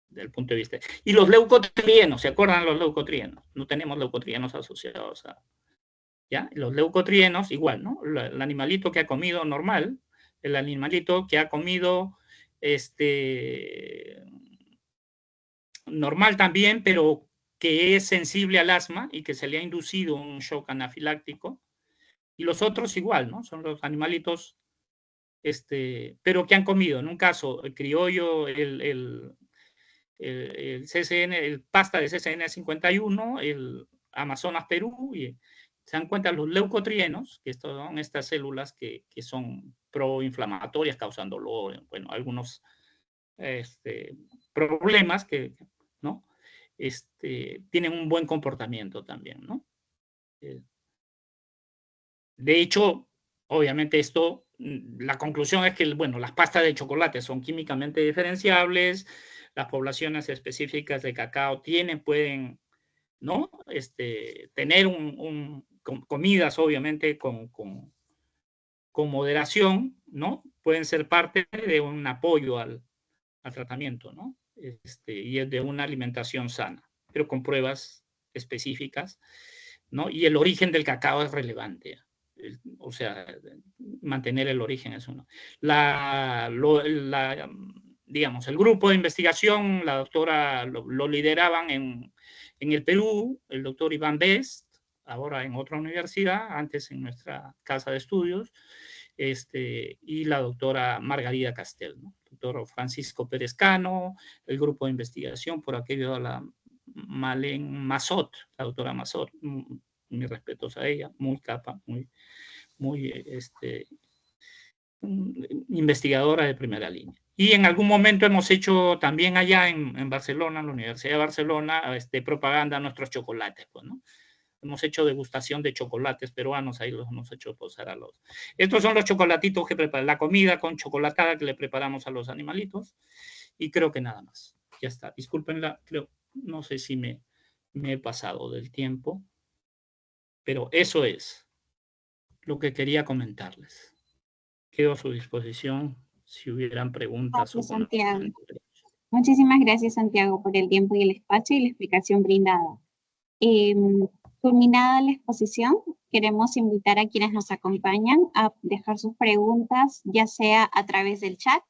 desde el punto de vista. Y los leucotrienos, ¿se acuerdan los leucotrienos? No tenemos leucotrienos asociados a... ¿Ya? Los leucotrienos, igual, ¿no? El animalito que ha comido normal, el animalito que ha comido normal también, pero que es sensible al asma y que se le ha inducido un shock anafiláctico, y los otros igual, ¿no? Son los animalitos, pero que han comido, en un caso, el criollo, el CCN, el pasta de CCN 51, el Amazonas Perú, y se dan cuenta los leucotrienos, que son estas células que son proinflamatorias, causando dolor, bueno, algunos problemas ¿no? tienen un buen comportamiento también, ¿no? De hecho, obviamente esto, la conclusión es que, bueno, las pastas de chocolate son químicamente diferenciables, las poblaciones específicas de cacao pueden, ¿no? Tener comidas, obviamente, con moderación, ¿no? Pueden ser parte de un apoyo al tratamiento, ¿no? Y es de una alimentación sana, pero con pruebas específicas, ¿no? Y el origen del cacao es relevante. O sea, mantener el origen es uno. Digamos, el grupo de investigación, la doctora lo lideraban en el Perú, el doctor Iván Best, ahora en otra universidad, antes en nuestra casa de estudios, y la doctora Margarida Castel, ¿no? Doctor Francisco Pérez Cano, el grupo de investigación, por aquello de la Malen Mazot, la doctora Mazot, mis respetos a ella, muy capa, muy investigadora de primera línea. Y en algún momento hemos hecho también allá en Barcelona, en la Universidad de Barcelona, propaganda a nuestros chocolates, pues, ¿no? Hemos hecho degustación de chocolates peruanos, ahí los hemos hecho posar a los... Estos son los chocolatitos que preparan, la comida con chocolatada que le preparamos a los animalitos, y creo que nada más. Ya está, discúlpenla, creo, no sé si me he pasado del tiempo, pero eso es lo que quería comentarles. Quedo a su disposición si hubieran preguntas o Santiago. comentarios. Muchísimas gracias, Santiago, por el tiempo y el espacio y la explicación brindada. Culminada la exposición, queremos invitar a quienes nos acompañan a dejar sus preguntas, ya sea a través del chat,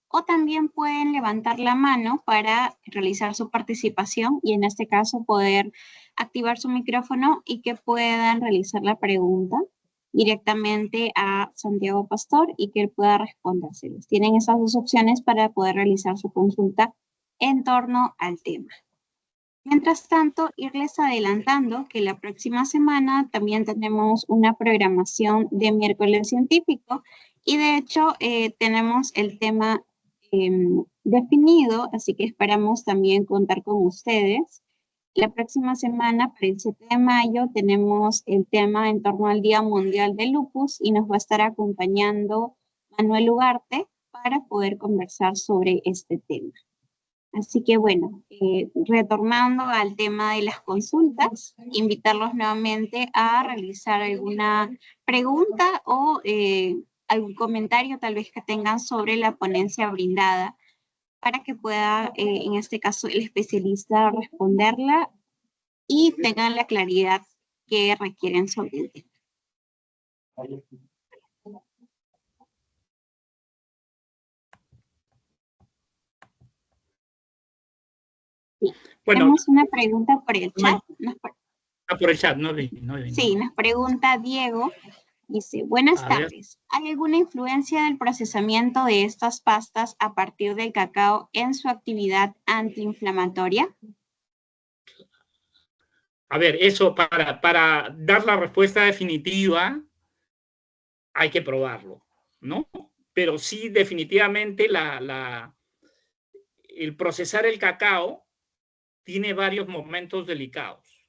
o también pueden levantar la mano para realizar su participación y en este caso poder activar su micrófono y que puedan realizar la pregunta directamente a Santiago Pastor y que él pueda respondérselos. Tienen esas dos opciones para poder realizar su consulta en torno al tema. Mientras tanto, irles adelantando que la próxima semana también tenemos una programación de miércoles científico y de hecho tenemos el tema definido, así que esperamos también contar con ustedes. La próxima semana, para el 7 de mayo, tenemos el tema en torno al Día Mundial del Lupus y nos va a estar acompañando Manuel Ugarte para poder conversar sobre este tema. Así que bueno, retornando al tema de las consultas, invitarlos nuevamente a realizar alguna pregunta o algún comentario tal vez que tengan sobre la ponencia brindada para que pueda, en este caso, el especialista responderla y tengan la claridad que requieren sobre el tema. Sí. Bueno, tenemos una pregunta por el chat. Por el chat, no vi. Sí, nos pregunta Diego. Dice, buenas tardes. ¿Hay alguna influencia del procesamiento de estas pastas a partir del cacao en su actividad antiinflamatoria? A ver, eso para dar la respuesta definitiva hay que probarlo, ¿no? Pero sí, definitivamente el procesar el cacao tiene varios momentos delicados,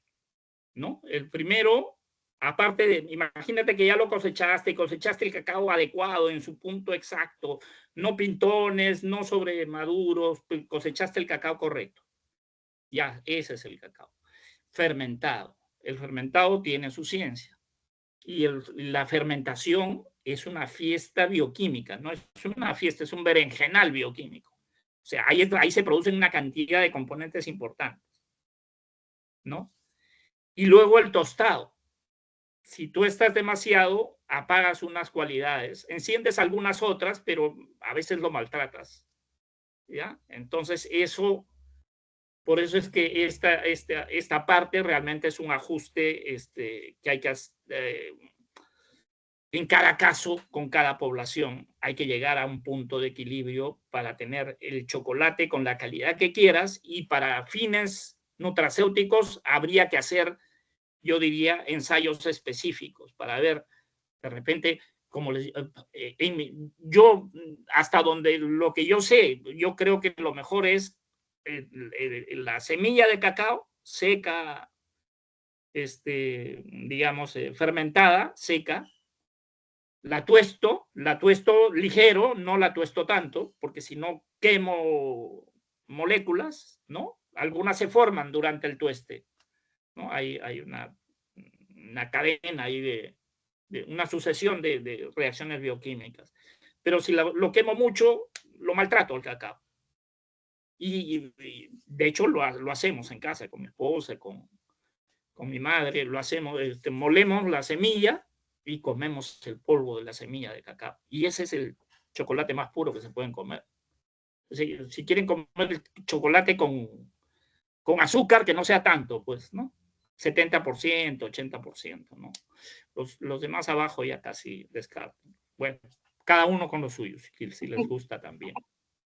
¿no? El primero, aparte de, imagínate que ya lo cosechaste el cacao adecuado en su punto exacto, no pintones, no sobremaduros, cosechaste el cacao correcto. Ya, ese es el cacao. Fermentado. El fermentado tiene su ciencia. Y la fermentación es una fiesta bioquímica, no es una fiesta, es un berenjenal bioquímico. O sea, ahí se producen una cantidad de componentes importantes, ¿no? Y luego el tostado. Si tú estás demasiado, apagas unas cualidades, enciendes algunas otras, pero a veces lo maltratas, ¿ya? Entonces, por eso es que esta parte realmente es un ajuste que hay que en cada caso, con cada población, hay que llegar a un punto de equilibrio para tener el chocolate con la calidad que quieras, y para fines nutracéuticos habría que hacer, yo diría, ensayos específicos para ver, de repente, como yo, hasta donde lo que yo sé, yo creo que lo mejor es la semilla de cacao seca, digamos, fermentada, seca, la tuesto ligero, no la tuesto tanto, porque si no quemo moléculas, ¿no? Algunas se forman durante el tueste, ¿no? Hay una cadena ahí de una sucesión de reacciones bioquímicas. Pero si lo quemo mucho, lo maltrato al cacao. Y de hecho lo hacemos en casa con mi esposa, con mi madre, lo hacemos, molemos la semilla y comemos el polvo de la semilla de cacao. Y ese es el chocolate más puro que se pueden comer. Si quieren comer el chocolate con azúcar, que no sea tanto, pues, ¿no? 70%, 80%, ¿no? Los demás abajo ya casi descartan. Bueno, cada uno con lo suyo, si les gusta también.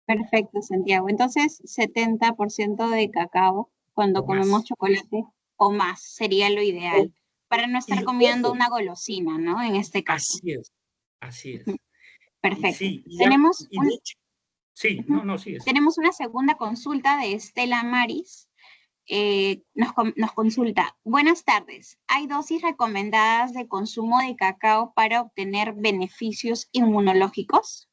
Perfecto, Santiago. Entonces, 70% de cacao cuando O comemos más. chocolate o más sería lo ideal para no estar comiendo una golosina, ¿no? En este caso. Así es, así es. Perfecto. Sí, Tenemos sí, no, sí es. Tenemos una segunda consulta de Estela Maris. Nos consulta. Buenas tardes. ¿Hay dosis recomendadas de consumo de cacao para obtener beneficios inmunológicos?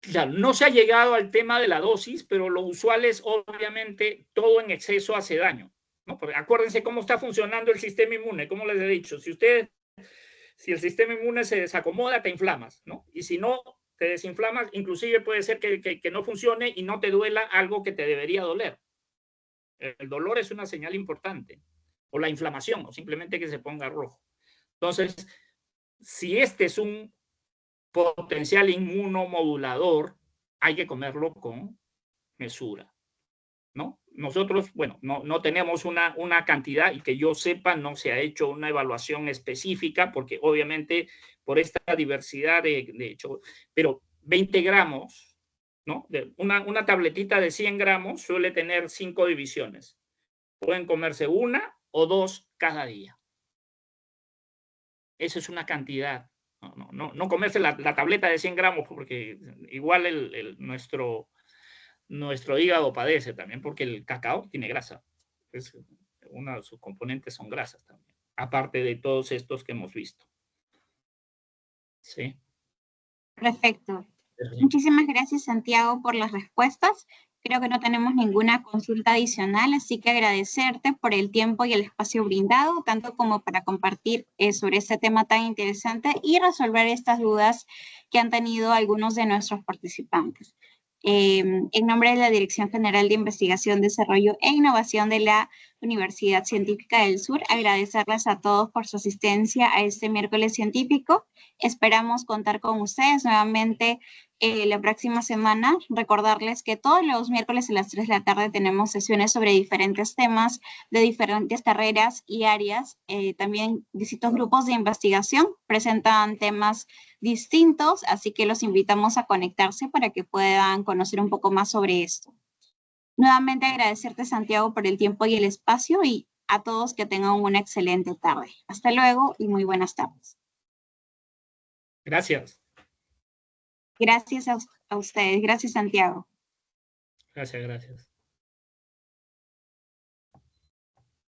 Claro, no se ha llegado al tema de la dosis, pero lo usual es, obviamente, todo en exceso hace daño, ¿no? Porque acuérdense cómo está funcionando el sistema inmune, como les he dicho. Si el sistema inmune se desacomoda, te inflamas, ¿no? Y si no te desinflamas, inclusive puede ser que no funcione y no te duela algo que te debería doler. El dolor es una señal importante, o la inflamación, o simplemente que se ponga rojo. Entonces, si este es un potencial inmunomodulador, hay que comerlo con mesura, ¿no? Nosotros, bueno, no tenemos una cantidad y que yo sepa no se ha hecho una evaluación específica porque obviamente por esta diversidad de hecho, pero 20 gramos, ¿no? Una tabletita de 100 gramos suele tener 5 divisiones. Pueden comerse una o dos cada día. Eso es una cantidad. No comerse la tableta de 100 gramos porque igual nuestro hígado padece también porque el cacao tiene grasa. Uno de sus componentes son grasas también, aparte de todos estos que hemos visto. Sí. Perfecto. Muchísimas gracias, Santiago, por las respuestas. Creo que no tenemos ninguna consulta adicional, así que agradecerte por el tiempo y el espacio brindado, tanto como para compartir sobre este tema tan interesante y resolver estas dudas que han tenido algunos de nuestros participantes. En nombre de la Dirección General de Investigación, Desarrollo e Innovación de la Universidad Científica del Sur, agradecerles a todos por su asistencia a este miércoles científico. Esperamos contar con ustedes nuevamente la próxima semana. Recordarles que todos los miércoles a las 3 de la tarde tenemos sesiones sobre diferentes temas de diferentes carreras y áreas. También distintos grupos de investigación presentan temas distintos, así que los invitamos a conectarse para que puedan conocer un poco más sobre esto. Nuevamente agradecerte, Santiago, por el tiempo y el espacio y a todos que tengan una excelente tarde. Hasta luego y muy buenas tardes. Gracias. Gracias a ustedes. Gracias, Santiago. Gracias.